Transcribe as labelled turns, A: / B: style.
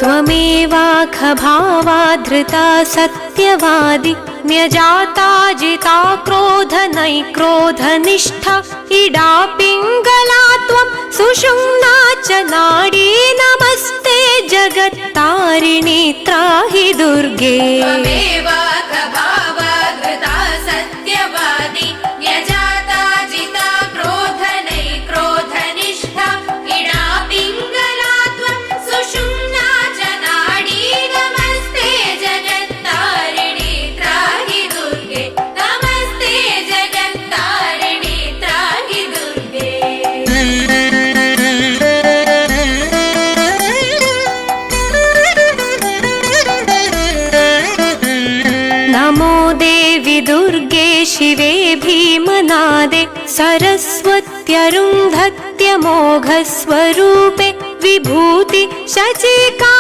A: त्वमेवाखभावा धृता सत्यवादी न्यजाता जिता क्रोधनैक्रोधनिष्ठा इडा पिङ्गला त्वं सुषुम्ना च नाडी नमस्ते जगत्तारिणी त्राहि दुर्गे
B: त्वमेवाखभावा धृता सत्यवादी न्यजाता जिता क्रोधनैक्रोधनिष्ठा इडा पिङ्गला त्वं सुषुम्ना च नाडी नमस्ते जगत्तारिणी त्राहि दुर्गे नमस्ते जगत्तारिणी त्राहि दुर्गे।
A: नमो देवि दुर्गे शिवे भीमनादे सरस्वत्यरुन्धत्यमोघस्वरूपे विभूति शचिका